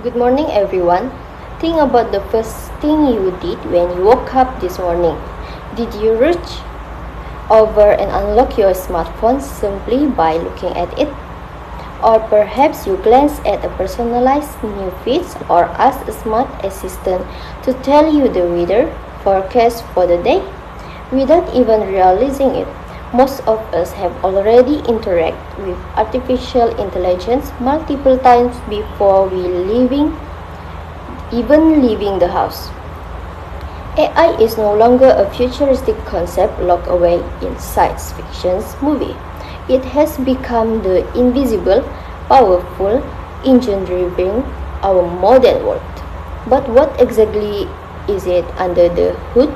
Good morning, everyone. Think about the first thing you did when you woke up this morning. Did you reach over and unlock your smartphone simply by looking at it? Or perhaps you glance at a personalized new feed or ask a smart assistant to tell you the weather forecast for the day? Without even realizing it, most of us have already interacted with artificial intelligence multiple times before even leaving the house. AI is no longer a futuristic concept locked away in science fiction movie. It has become the invisible, powerful engine driving our modern world. But what exactly is it under the hood?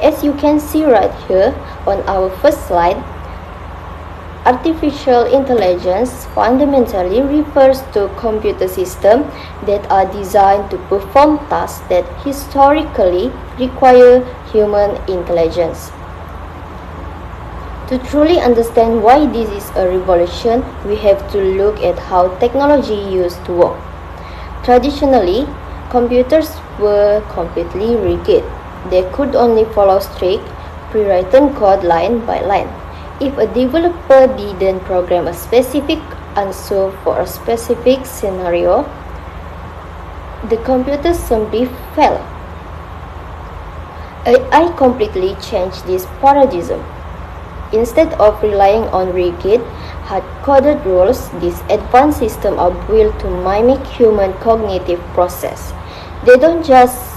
As you can see right here on our first slide, artificial intelligence fundamentally refers to computer systems that are designed to perform tasks that historically require human intelligence. To truly understand why this is a revolution, we have to look at how technology used to work. Traditionally, computers were completely rigid. They could only follow strict, pre-written code line by line. If a developer didn't program a specific answer for a specific scenario, the computer simply failed. AI completely changed this paradigm. Instead of relying on rigid, hard-coded rules, these advanced systems are built to mimic human cognitive process. They don't just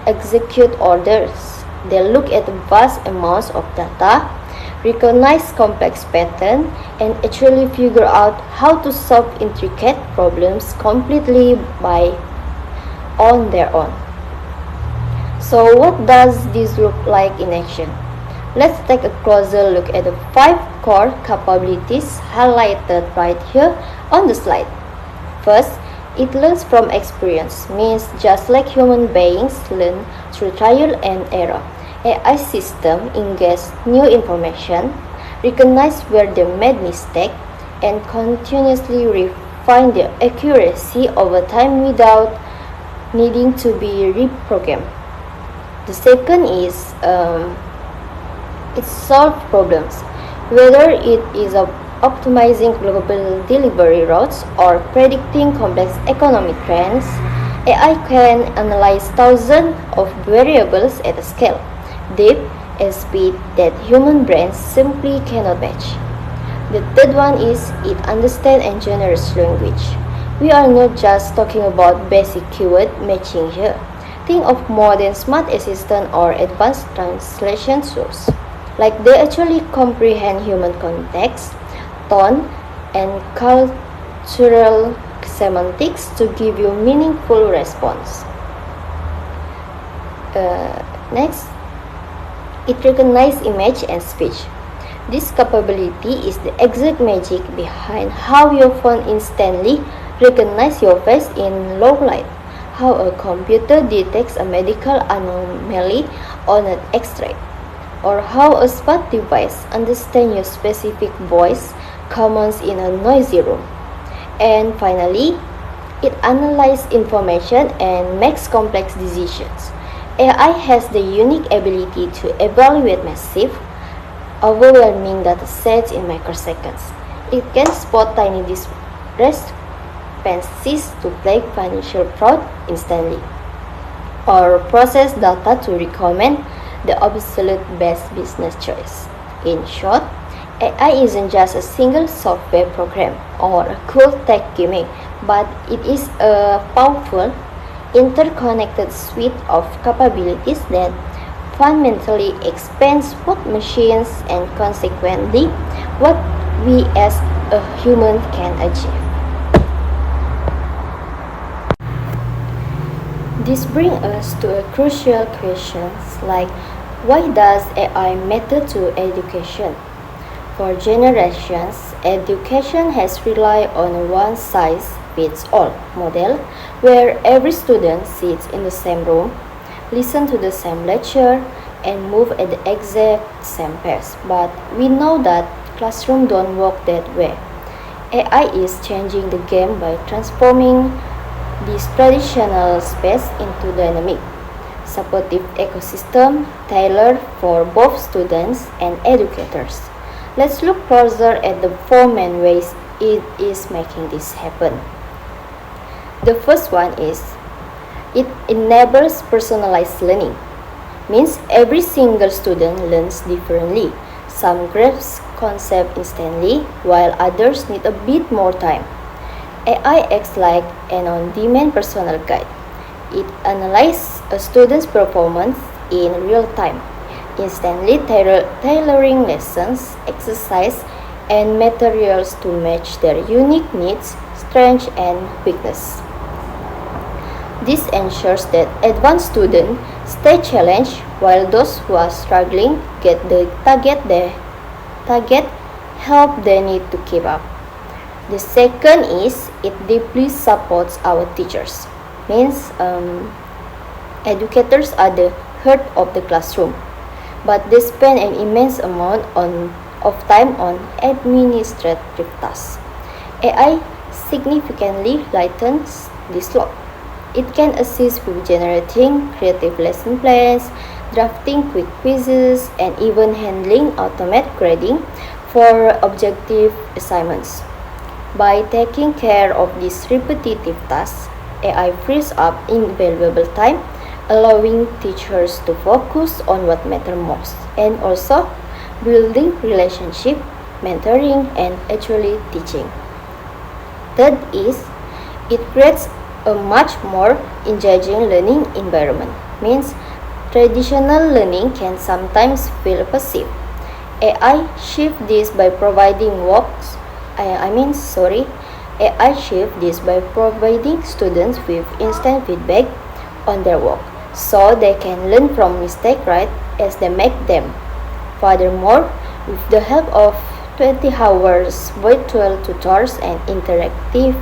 execute orders. They look at vast amounts of data, recognize complex patterns, and actually figure out how to solve intricate problems completely on their own. So what does this look like in action? Let's take a closer look at the 5 core capabilities highlighted right here on the slide. First, it learns from experience, means just like human beings learn through trial and error. AI system ingest new information, recognize where they made mistake, and continuously refine their accuracy over time without needing to be reprogrammed. The second is it solves problems, whether it is optimizing global delivery routes or predicting complex economic trends. AI can analyze thousands of variables at a scale, depth, and speed that human brains simply cannot match. The third one is it understands and generates language. We are not just talking about basic keyword matching here. Think of modern smart assistant or advanced translation tools. Like they actually comprehend human context, tone, and cultural semantics to give you meaningful response. Next, it recognizes image and speech. This capability is the exact magic behind how your phone instantly recognizes your face in low light, how a computer detects a medical anomaly on an X-ray, or how a smart device understands your specific voice commands in a noisy room. And finally, it analyzes information and makes complex decisions. AI has the unique ability to evaluate massive, overwhelming data sets in microseconds. It can spot tiny discrepancies to flag financial fraud instantly, or process data to recommend the absolute best business choice. In short, AI isn't just a single software program or a cool tech gimmick, but it is a powerful, interconnected suite of capabilities that fundamentally expands what machines and consequently what we as a human can achieve. This brings us to a crucial questions like why does AI matter to education? For generations, education has relied on a one-size-fits-all model where every student sits in the same room, listen to the same lecture, and move at the exact same pace. But we know that classrooms don't work that way. AI is changing the game by transforming this traditional space into dynamic, supportive ecosystem tailored for both students and educators. Let's look closer at the four main ways it is making this happen. The first one is it enables personalized learning. Means every single student learns differently. Some grasp concept instantly, while others need a bit more time. AI acts like an on-demand personal guide. It analyzes a student's performance in real time, instantly tailoring lessons, exercise, and materials to match their unique needs, strengths, and weaknesses. This ensures that advanced students stay challenged while those who are struggling get the target help they need to keep up. The second is it deeply supports our teachers. Means educators are the heart of the classroom, but they spend an immense amount of time on administrative tasks. AI significantly lightens this load. It can assist with generating creative lesson plans, drafting quick quizzes, and even handling automated grading for objective assignments. By taking care of these repetitive tasks, AI frees up invaluable time, allowing teachers to focus on what matters most, and also building relationship, mentoring, and actually teaching. Third is it creates a much more engaging learning environment. Means traditional learning can sometimes feel passive. AI shift this by providing AI shift this by providing students with instant feedback on their work, so they can learn from mistakes right as they make them. Furthermore, with the help of 20 hours virtual tutors and interactive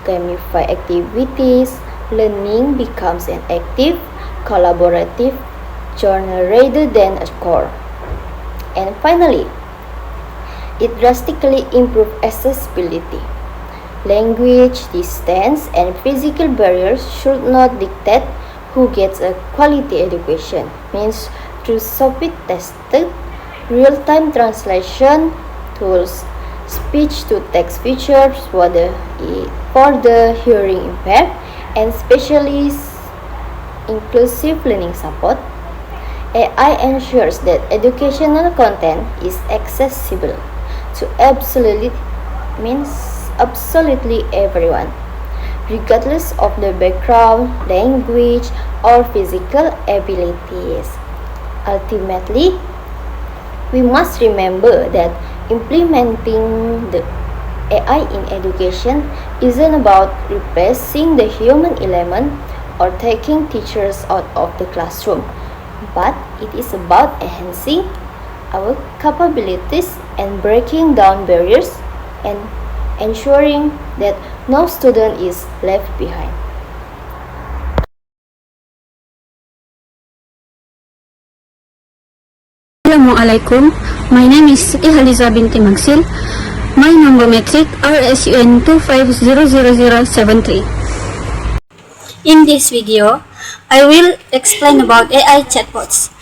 gamified activities, learning becomes an active, collaborative journey rather than a chore. And finally, it drastically improves accessibility. Language, distance, and physical barriers should not dictate who gets a quality education. Means through sophisticated real-time translation tools, speech-to-text features for the hearing impaired, and specialist inclusive learning support, AI ensures that educational content is accessible to absolutely everyone, regardless of their background, language, or physical abilities. Ultimately, we must remember that implementing the AI in education isn't about replacing the human element or taking teachers out of the classroom, but it is about enhancing our capabilities and breaking down barriers and ensuring that no student is left behind. Assalamualaikum. My name is Siti Haliza binti Magsil. My number metric RSUN 25000073. In this video, I will explain about AI chatbots.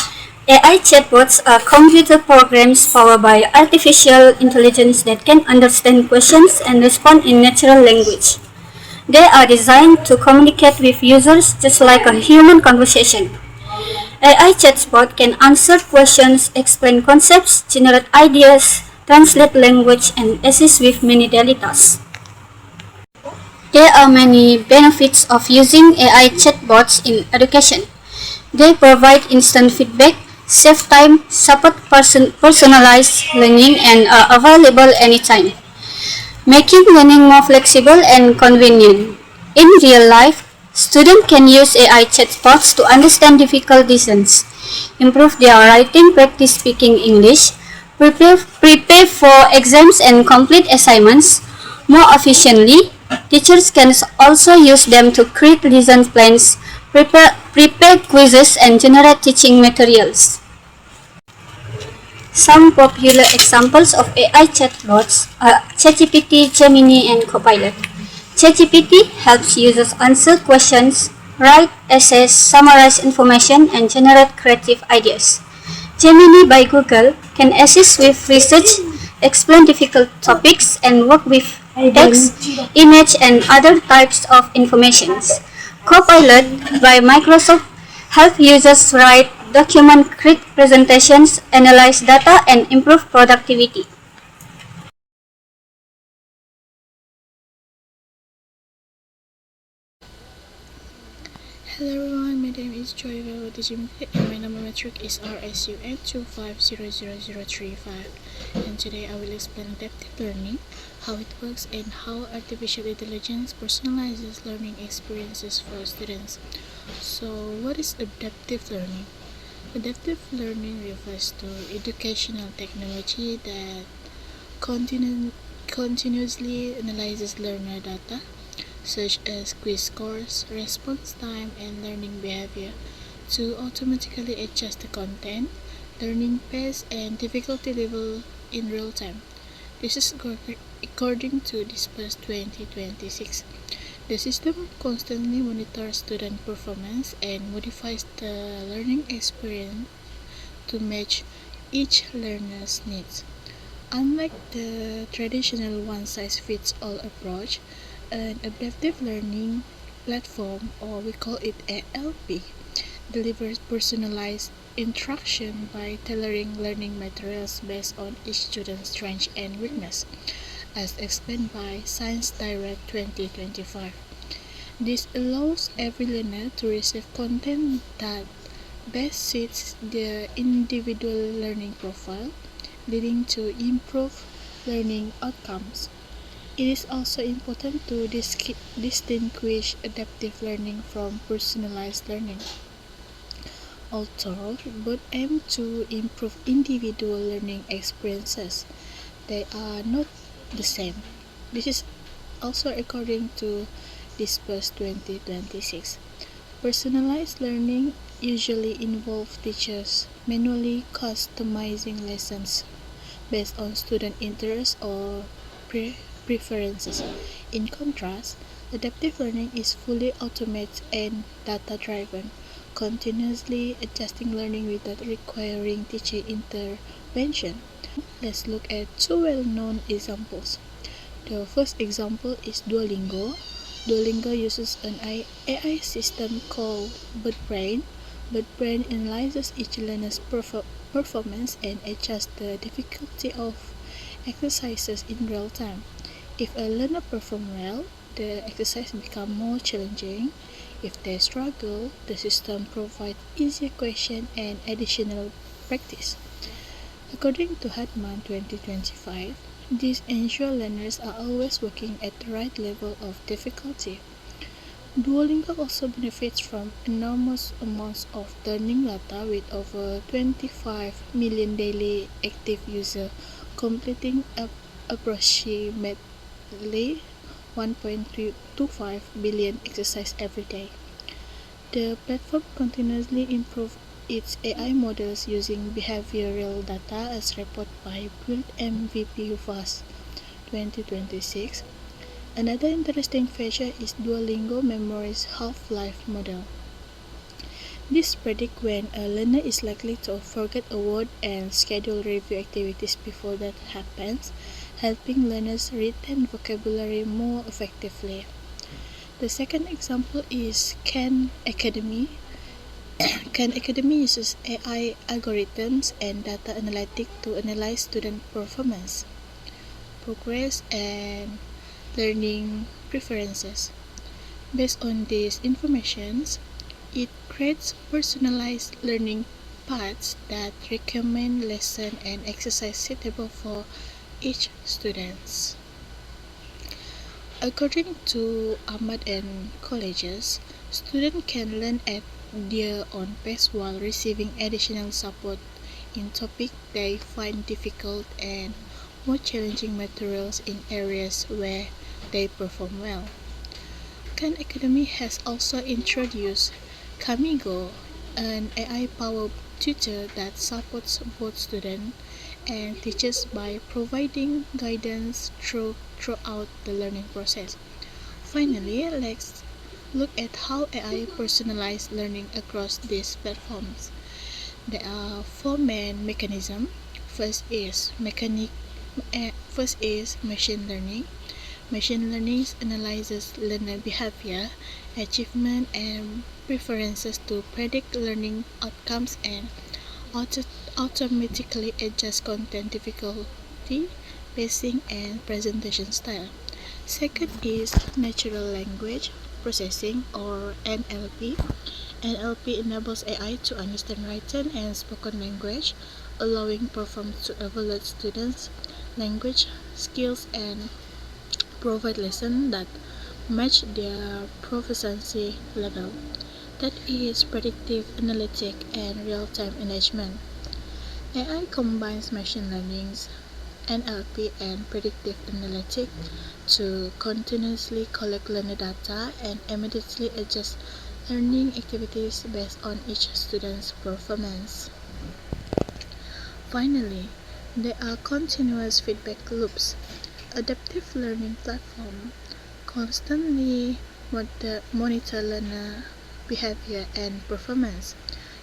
AI chatbots are computer programs powered by artificial intelligence that can understand questions and respond in natural language. They are designed to communicate with users just like a human conversation. AI chatbot can answer questions, explain concepts, generate ideas, translate language, and assist with many daily tasks. There are many benefits of using AI chatbots in education. They provide instant feedback, save time, support personalized learning, and are available anytime, making learning more flexible and convenient. In real life, students can use AI chatbots to understand difficult lessons, improve their writing practice speaking English, prepare for exams and complete assignments more efficiently. Teachers can also use them to create lesson plans, prepare quizzes, and generate teaching materials. Some popular examples of AI chatbots are ChatGPT, Gemini, and Copilot. ChatGPT helps users answer questions, write essays, summarize information, and generate creative ideas. Gemini by Google can assist with research, explain difficult topics, and work with text, image, and other types of information. Copilot by Microsoft help users write documents, create presentations, analyze data, and improve productivity. Hello everyone, my name is Joy Velvety Jimte and my number metric is RSUN250035, and today I will explain adaptive learning, how it works, and how artificial intelligence personalizes learning experiences for students. So what is adaptive learning? Adaptive learning refers to educational technology that continuously analyzes learner data such as quiz scores, response time, and learning behavior to automatically adjust the content, learning pace, and difficulty level in real time. This is according to Disperse 2026. The system constantly monitors student performance and modifies the learning experience to match each learner's needs. Unlike the traditional one-size-fits-all approach, an adaptive learning platform, or we call it ALP, delivers personalized instruction by tailoring learning materials based on each student's strength and weakness, as explained by Science Direct 2025. This allows every learner to receive content that best suits their individual learning profile, leading to improved learning outcomes. It is also important to distinguish adaptive learning from personalized learning. Although both aim to improve individual learning experiences, they are not the same. This is also according to Disperse 2026. Personalized learning usually involves teachers manually customizing lessons based on student interests or preferences. In contrast, adaptive learning is fully automated and data-driven, continuously adjusting learning without requiring teacher intervention. Let's look at two well-known examples. The first example is Duolingo. Duolingo uses an AI system called BirdBrain. BirdBrain analyzes each learner's performance and adjusts the difficulty of exercises in real time. If a learner performs well, the exercise becomes more challenging. If they struggle, the system provides easier questions and additional practice. According to Hartman 2025, this ensures learners are always working at the right level of difficulty. Duolingo also benefits from enormous amounts of learning data with over 25 million daily active users completing approximately 1.25 billion exercises every day. The platform continuously improves its AI models using behavioral data as reported by Build MVP VAS 2026. Another interesting feature is Duolingo Memory's half-life model. This predicts when a learner is likely to forget a word and schedule review activities before that happens, helping learners retain vocabulary more effectively. The second example is Khan Academy. Khan Academy uses AI algorithms and data analytics to analyze student performance, progress, and learning preferences. Based on these informations, it creates personalized learning paths that recommend lesson and exercise suitable for each student. According to Ahmad and colleges, students can learn at their own pace while receiving additional support in topics they find difficult and more challenging materials in areas where they perform well. Khan Academy has also introduced Kamigo, an AI-powered tutor that supports both students and teachers by providing guidance throughout the learning process. Finally, let's look at how AI personalized learning across these platforms. There are four main mechanisms. First is machine learning. Machine learning analyzes learner behavior, achievement, and preferences to predict learning outcomes and automatically adjust content difficulty, pacing, and presentation style. Second is natural language processing or NLP. NLP enables AI to understand written and spoken language, allowing platforms to evaluate students' language skills and provide lessons that match their proficiency level. That is predictive analytic and real-time engagement. AI combines machine learning, NLP, and predictive analytics to continuously collect learner data and immediately adjust learning activities based on each student's performance. Finally, there are continuous feedback loops. Adaptive learning platform constantly monitor learner behavior and performance,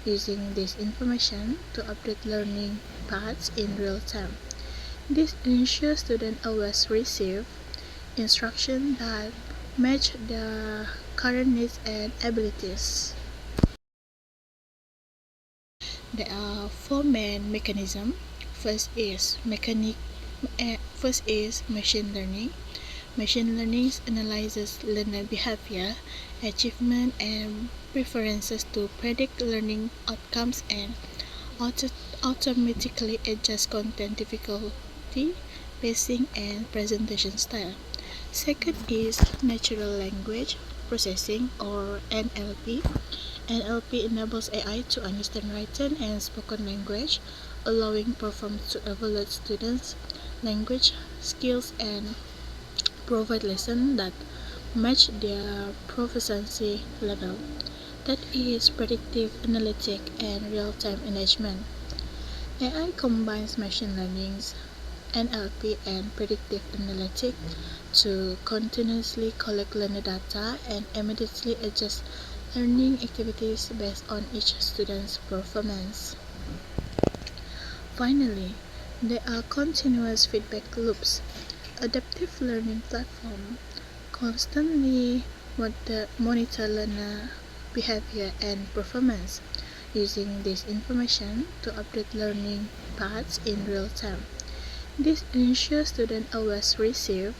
using this information to update learning paths in real time. This ensures students always receive instruction that match their current needs and abilities. There are four main mechanisms. First is machine learning. Machine learning analyzes learner behavior, achievement, and preferences to predict learning outcomes and automatically adjust content difficulty, pacing, and presentation style. Second is natural language processing or NLP. NLP enables AI to understand written and spoken language, allowing platforms to evaluate students' language skills and provide lessons that match their proficiency level. That is predictive analytic and real-time engagement. AI combines machine learning, NLP, and predictive analytics to continuously collect learner data and immediately adjust learning activities based on each student's performance. Finally, there are continuous feedback loops. Adaptive learning platform constantly monitor learner behavior and performance, using this information to update learning paths in real time. This ensures students always receive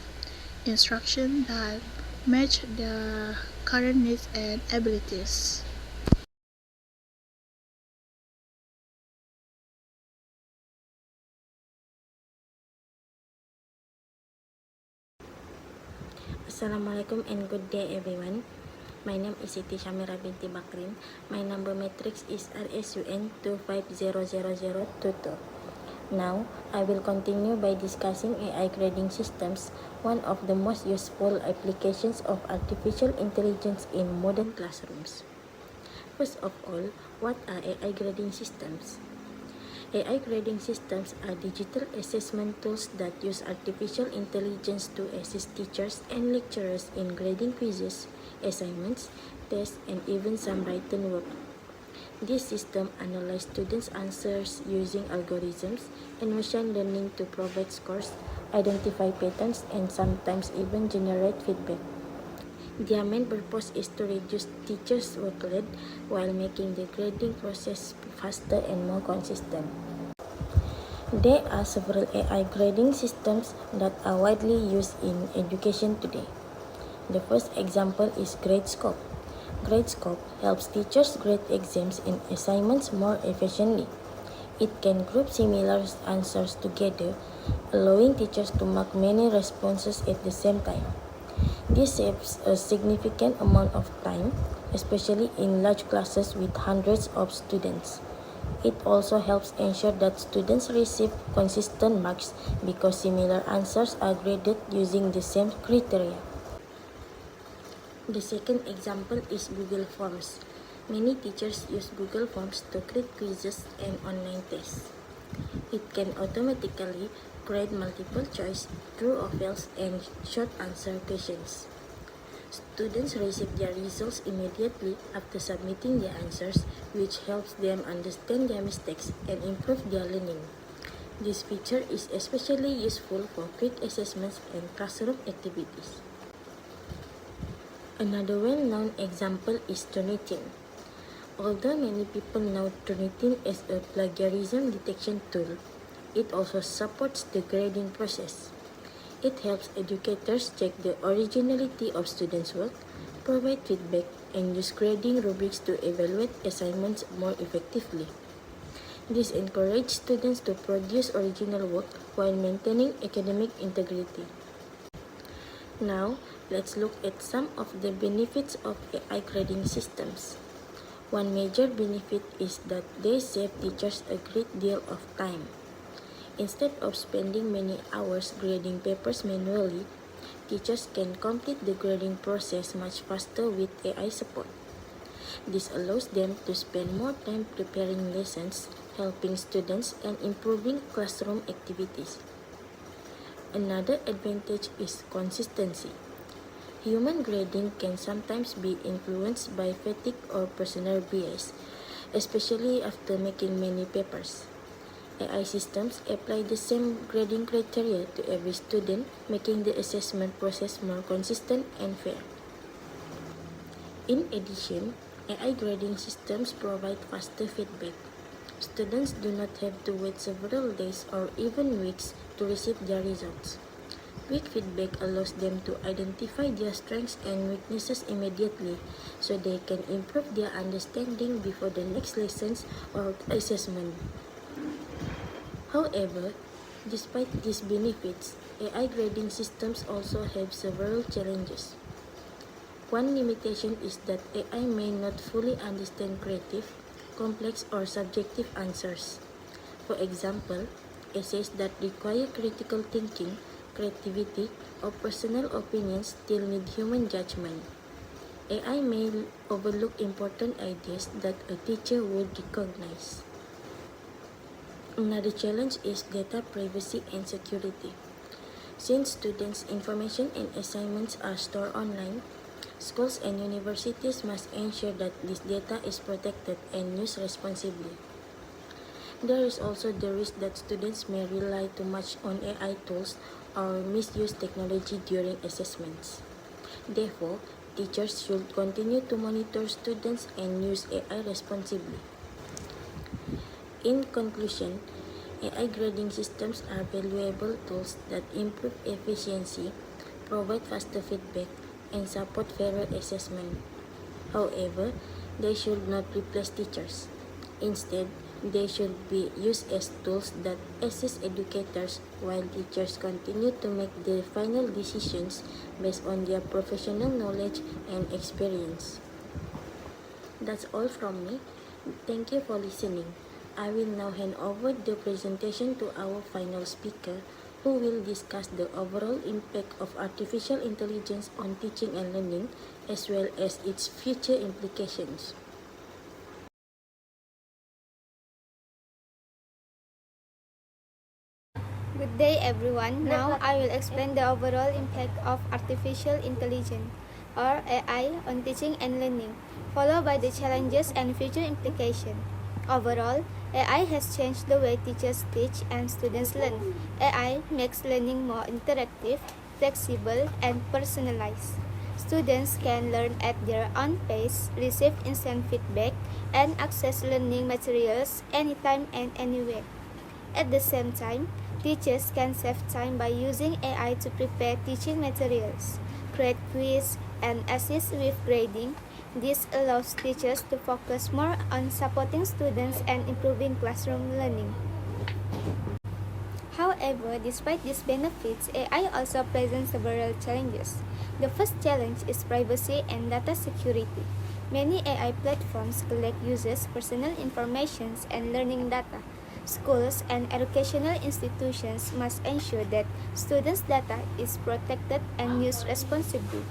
instruction that match their current needs and abilities. Assalamualaikum and good day everyone. My name is Siti Shamira binti Bakrin. My number matrix is RSUN 2500022. Now, I will continue by discussing AI grading systems, one of the most useful applications of artificial intelligence in modern classrooms. First of all, what are AI grading systems? AI grading systems are digital assessment tools that use artificial intelligence to assist teachers and lecturers in grading quizzes, assignments, tests, and even some written work. This system analyzes students' answers using algorithms and machine learning to provide scores, identify patterns, and sometimes even generate feedback. Their main purpose is to reduce teachers' workload while making the grading process faster and more consistent. There are several AI grading systems that are widely used in education today. The first example is GradeScope. GradeScope helps teachers grade exams and assignments more efficiently. It can group similar answers together, allowing teachers to mark many responses at the same time. This saves a significant amount of time, especially in large classes with hundreds of students. It also helps ensure that students receive consistent marks because similar answers are graded using the same criteria. The second example is Google Forms. Many teachers use Google Forms to create quizzes and online tests. It can automatically grade multiple choice, true or false, and short answer questions. Students receive their results immediately after submitting their answers, which helps them understand their mistakes and improve their learning. This feature is especially useful for quick assessments and classroom activities. Another well-known example is Turnitin. Although many people know Turnitin as a plagiarism detection tool, it also supports the grading process. It helps educators check the originality of students' work, provide feedback, and use grading rubrics to evaluate assignments more effectively. This encourages students to produce original work while maintaining academic integrity. Now, let's look at some of the benefits of AI grading systems. One major benefit is that they save teachers a great deal of time. Instead of spending many hours grading papers manually, teachers can complete the grading process much faster with AI support. This allows them to spend more time preparing lessons, helping students, and improving classroom activities. Another advantage is consistency. Human grading can sometimes be influenced by fatigue or personal bias, especially after making many papers. AI systems apply the same grading criteria to every student, making the assessment process more consistent and fair. In addition, AI grading systems provide faster feedback. Students do not have to wait several days or even weeks to receive their results. Quick feedback allows them to identify their strengths and weaknesses immediately so they can improve their understanding before the next lessons or assessment. However, despite these benefits, AI grading systems also have several challenges. One limitation is that AI may not fully understand creative, complex, or subjective answers. For example, essays that require critical thinking, creativity, or personal opinions still need human judgment. AI may overlook important ideas that a teacher would recognize. Another challenge is data privacy and security. Since students' information and assignments are stored online, schools and universities must ensure that this data is protected and used responsibly. There is also the risk that students may rely too much on AI tools or misuse technology during assessments. Therefore, teachers should continue to monitor students and use AI responsibly. In conclusion, AI grading systems are valuable tools that improve efficiency, provide faster feedback, and support fairer assessment. However, they should not replace teachers. Instead, they should be used as tools that assist educators while teachers continue to make the final decisions based on their professional knowledge and experience. That's all from me. Thank you for listening. I will now hand over the presentation to our final speaker, who will discuss the overall impact of artificial intelligence on teaching and learning, as well as its future implications. Good day everyone. Now I will explain the overall impact of artificial intelligence or AI on teaching and learning, followed by the challenges and future implications. Overall, AI has changed the way teachers teach and students learn. AI makes learning more interactive, flexible, and personalized. Students can learn at their own pace, receive instant feedback, and access learning materials anytime and anywhere. At the same time, teachers can save time by using AI to prepare teaching materials, create quizzes, and assist with grading. This allows teachers to focus more on supporting students and improving classroom learning. However, despite these benefits, AI also presents several challenges. The first challenge is privacy and data security. Many AI platforms collect users' personal information and learning data. Schools and educational institutions must ensure that students' data is protected and used responsibly.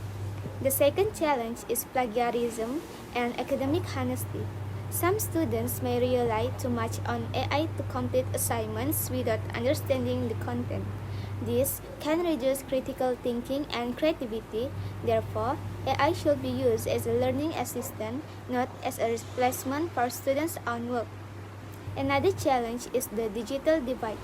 The second challenge is plagiarism and academic honesty. Some students may rely too much on AI to complete assignments without understanding the content. This can reduce critical thinking and creativity. Therefore, AI should be used as a learning assistant, not as a replacement for students' own work. Another challenge is the digital divide.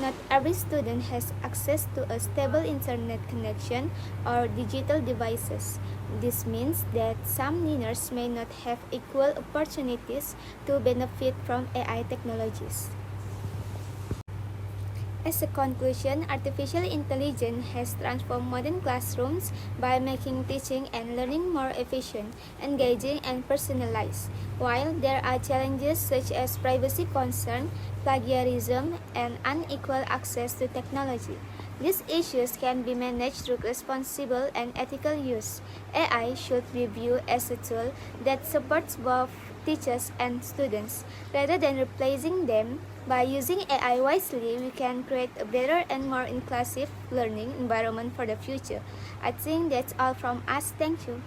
Not every student has access to a stable internet connection or digital devices. This means that some learners may not have equal opportunities to benefit from AI technologies. As a conclusion, artificial intelligence has transformed modern classrooms by making teaching and learning more efficient, engaging, and personalized. While there are challenges such as privacy concern, plagiarism, and unequal access to technology, these issues can be managed through responsible and ethical use. AI should be viewed as a tool that supports both teachers and students rather than replacing them. By using AI wisely, we can create a better and more inclusive learning environment for the future. I think that's all from us. Thank you.